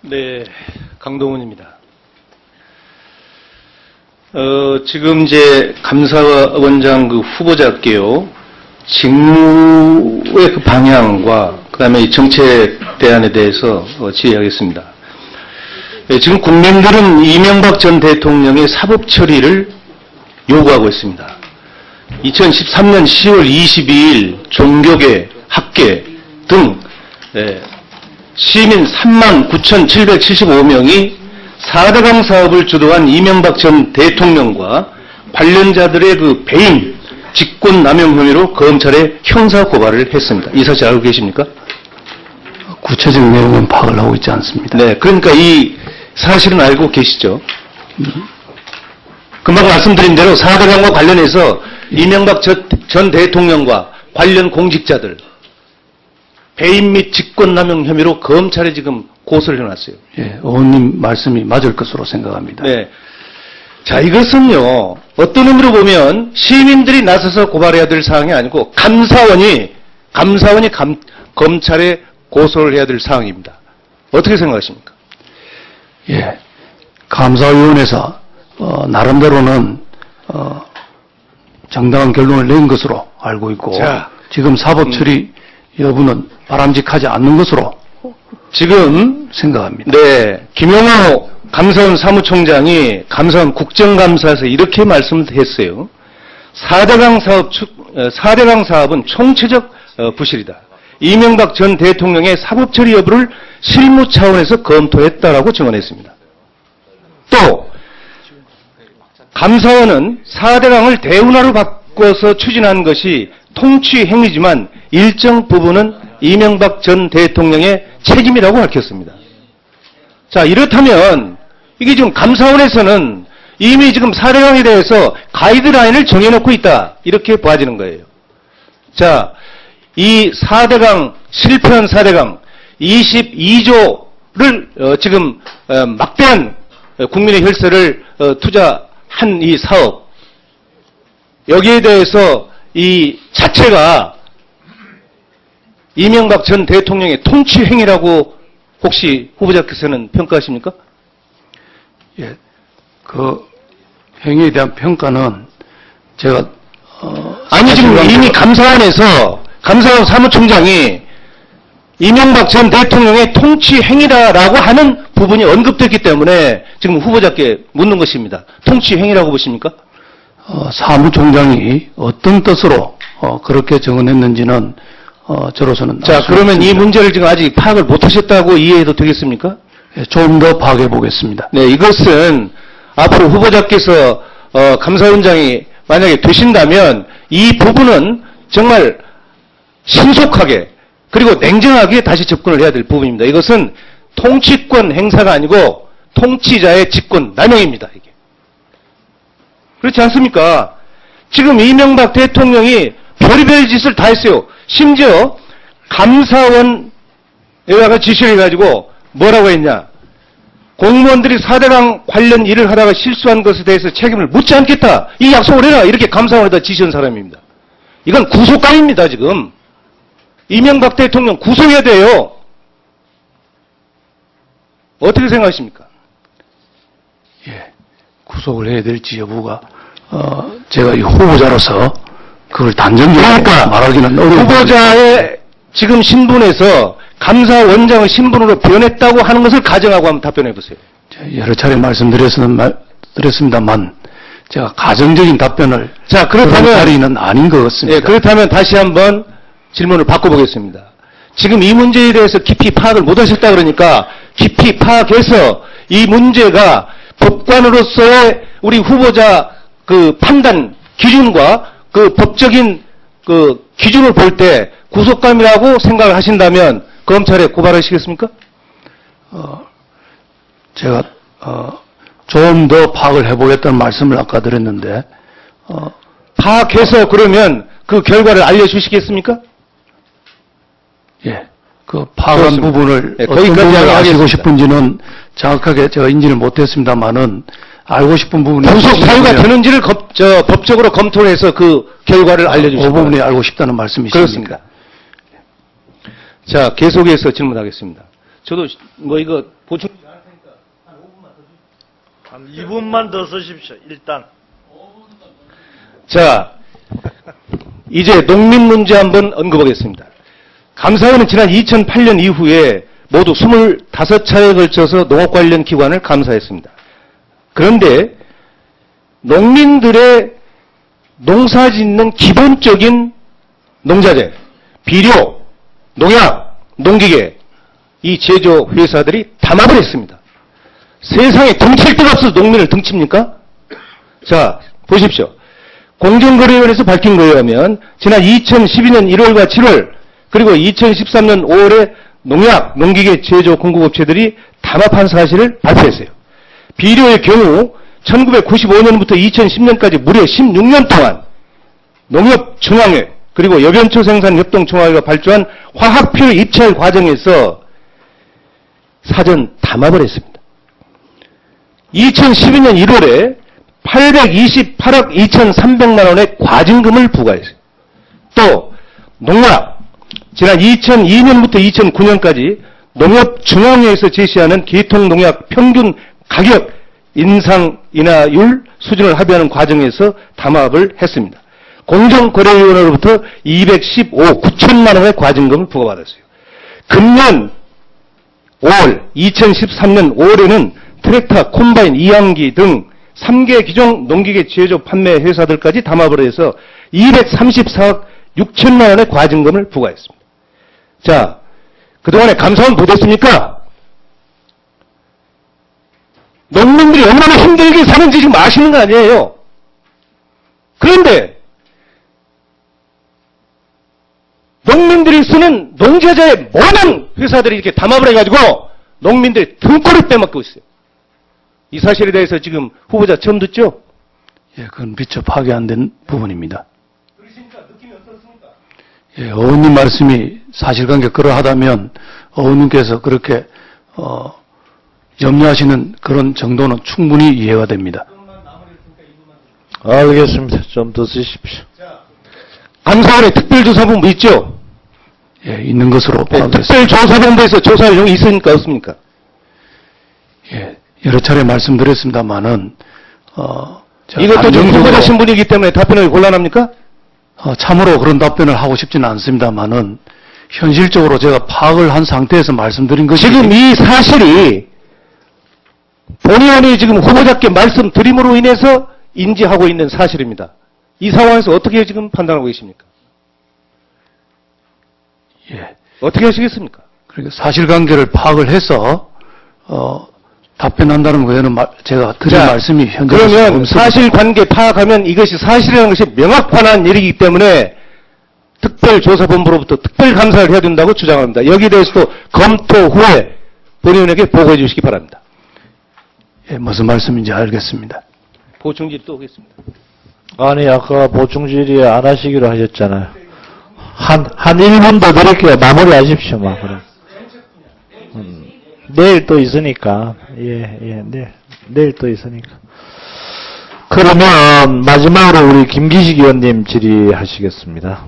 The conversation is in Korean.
네, 강동훈입니다. 지금 이제 감사원장 그 후보자께요, 직무의 그 방향과 그다음에 이 정책 대안에 대해서 질의하겠습니다. 지금 국민들은 이명박 전 대통령의 사법 처리를 요구하고 있습니다. 2013년 10월 22일 종교계, 학계 등 시민 39,775명이 4대강 사업을 주도한 이명박 전 대통령과 관련자들의 그 배임, 직권남용 혐의로 검찰에 형사고발을 했습니다. 이 사실 알고 계십니까? 구체적인 내용은 파악을 하고 있지 않습니다. 네, 그러니까 이 사실은 알고 계시죠? 금방 말씀드린 대로 4대강과 관련해서 이명박 전 대통령과 관련 공직자들 배임 및 직권남용 혐의로 검찰에 지금 고소를 해놨어요. 예, 의원님 말씀이 맞을 것으로 생각합니다. 네. 자, 이것은요, 어떤 의미로 보면 시민들이 나서서 고발해야 될 사항이 아니고 감사원이 검찰에 고소를 해야 될 사항입니다. 어떻게 생각하십니까? 예, 감사위원회에서 나름대로는 정당한 결론을 낸 것으로 알고 있고, 자, 지금 사법 처리 여부는 바람직하지 않는 것으로 지금 생각합니다. 네, 김영호 감사원 사무총장이 감사원 국정감사에서 이렇게 말씀했어요. 4대강 사업은 총체적 부실이다. 이명박 전 대통령의 사법 처리 여부를 실무 차원에서 검토했다라고 증언했습니다. 또 감사원은 4대강을 대운하로 바꿔서 추진한 것이 통치 행위지만 일정 부분은 이명박 전 대통령의 책임이라고 밝혔습니다. 자, 이렇다면 이게 지금 감사원에서는 이미 지금 4대강에 대해서 가이드라인을 정해놓고 있다, 이렇게 봐지는 거예요. 자, 이 4대강, 실패한 4대강 22조를 지금 막대한 국민의 혈세를 투자한 이 사업, 여기에 대해서 이 자체가 이명박 전 대통령의 통치 행위라고 혹시 후보자께서는 평가하십니까? 예, 그 행위에 대한 평가는 제가 아니, 지금 이미 감사원에서 감사원 사무총장이 이명박 전 대통령의 통치 행위라고 하는 부분이 언급됐기 때문에 지금 후보자께 묻는 것입니다. 통치 행위라고 보십니까? 사무총장이 어떤 뜻으로 그렇게 정언했는지는 저로서는 자, 그러면 이 문제를 지금 아직 파악을 못하셨다고 이해해도 되겠습니까? 예, 좀 더 파악해 보겠습니다. 네, 이것은 앞으로 후보자께서 감사원장이 만약에 되신다면 이 부분은 정말 신속하게 그리고 냉정하게 다시 접근을 해야 될 부분입니다. 이것은 통치권 행사가 아니고 통치자의 직권 남용입니다. 이게. 그렇지 않습니까? 지금 이명박 대통령이 별의별 짓을 다 했어요. 심지어 감사원에다가 지시를 해가지고 뭐라고 했냐. 공무원들이 4대강 관련 일을 하다가 실수한 것에 대해서 책임을 묻지 않겠다. 이 약속을 해라. 이렇게 감사원에다 지시한 사람입니다. 이건 구속감입니다, 지금. 이명박 대통령 구속해야 돼요. 어떻게 생각하십니까? 예, 구속을 해야 될지 여부가 제가 이 후보자로서 그걸 단정적으로 말하기는 어려운 후보자의 지금 신분에서 감사원장의 신분으로 변했다고 하는 것을 가정하고 한번 답변해 보세요. 여러 차례 말씀드렸습니다만 제가 가정적인 답변을 자, 그렇다면 자리는 아닌 것 같습니다. 예, 그렇다면 다시 한번 질문을 바꿔보겠습니다. 지금 이 문제에 대해서 깊이 파악을 못하셨다 그러니까 깊이 파악해서 이 문제가 법관으로서의 우리 후보자 그 판단 기준과 그 법적인 그 기준을 볼 때 구속감이라고 생각을 하신다면 검찰에 고발하시겠습니까? 제가 좀 더 파악을 해보겠다는 말씀을 아까 드렸는데 파악해서 그러면 그 결과를 알려주시겠습니까? 예, 그 파악한 그렇습니다. 부분을 예, 어떤 거기까지 부분을 아시고 하겠습니다. 싶은지는 정확하게 제가 인지를 못했습니다만은 알고 싶은 부분이 구속 사유가 있으면 되는지를 법적으로 검토를 해서 그 결과를 그 알려주시기 부분이 바랍니다. 알고 싶다는 말씀이십니까? 그렇습니다. 자, 계속해서 질문하겠습니다. 저도 뭐 이거 보충 한 2분만 더 쓰십시오. 일단. 자, 이제 농민 문제 한번 언급하겠습니다. 감사원은 지난 2008년 이후에 모두 25차례에 걸쳐서 농업 관련 기관을 감사했습니다. 그런데 농민들의 농사 짓는 기본적인 농자재, 비료, 농약, 농기계, 이 제조 회사들이 담합을 했습니다. 세상에 등칠 데가 없어서 농민을 등칩니까? 자, 보십시오. 공정거래위원회에서 밝힌 거에 의하면 지난 2012년 1월과 7월 그리고 2013년 5월에 농약, 농기계 제조 공급업체들이 담합한 사실을 발표했어요. 비료의 경우 1995년부터 2010년까지 무려 16년 동안 농협중앙회 그리고 여변초생산협동총회가 발주한 화학비료 입찰 과정에서 사전 담합을 했습니다. 2012년 1월에 828억 2,300만 원의 과징금을 부과했어요. 또 농약, 지난 2002년부터 2009년까지 농협중앙회에서 제시하는 계통농약 평균 가격 인상 인하율 수준을 합의하는 과정에서 담합을 했습니다. 공정거래위원회로부터 215억 9천만 원의 과징금을 부과받았어요. 금년 5월, 2013년 5월에는 트랙터, 콤바인, 이항기 등 3개 기종 농기계 제조 판매 회사들까지 담합을 해서 234억 6천만 원의 과징금을 부과했습니다. 자, 그동안에 감사원 뭐 됐습니까? 농민들이 얼마나 힘들게 사는지 지금 아시는 거 아니에요? 그런데 농민들이 쓰는 농자재의 모든 회사들이 이렇게 담합을 해가지고 농민들이 등골을 빼먹고 있어요. 이 사실에 대해서 지금 후보자 처음 듣죠? 예, 그건 미처 파악이 안 된 부분입니다. 그러시니까 느낌이 어떻습니까? 예, 의원님 말씀이 사실관계 그러하다면 의원님께서 그렇게 염려하시는 그런 정도는 충분히 이해가 됩니다. 알겠습니다. 좀 더 쓰십시오. 감사원의 특별조사본부 있죠? 예, 있는 것으로 파악했습니다. 특별조사본부에서 조사할 내용이 있습니까? 없습니까? 예, 여러 차례 말씀드렸습니다만은 이것도 좀 후보자 신분이기 때문에 답변하기 곤란합니까? 참으로 그런 답변을 하고 싶지는 않습니다만은 현실적으로 제가 파악을 한 상태에서 말씀드린 것이 지금 이 사실이 본의원이 지금 후보자께 말씀드림으로 인해서 인지하고 있는 사실입니다. 이 상황에서 어떻게 지금 판단하고 계십니까? 예, 어떻게 하시겠습니까? 그러니까 사실관계를 파악을 해서 답변한다는 거에는 제가 드린 말씀이 현재 그러면 사실관계 파악하면 이것이 사실이라는 것이 명확한 일이기 때문에 특별조사본부로부터 특별감사를 해야 된다고 주장합니다. 여기에 대해서도 검토 후에 본의원에게 보고해 주시기 바랍니다. 예, 무슨 말씀인지 알겠습니다. 보충질 또 오겠습니다. 아니, 아까 보충질의 안 하시기로 하셨잖아요. 한 1분 더 드릴게요. 마무리 하십시오, 막, 그럼. 내일 또 있으니까. 예, 내일 또 있으니까. 그러면, 마지막으로 우리 김기식 의원님 질의하시겠습니다.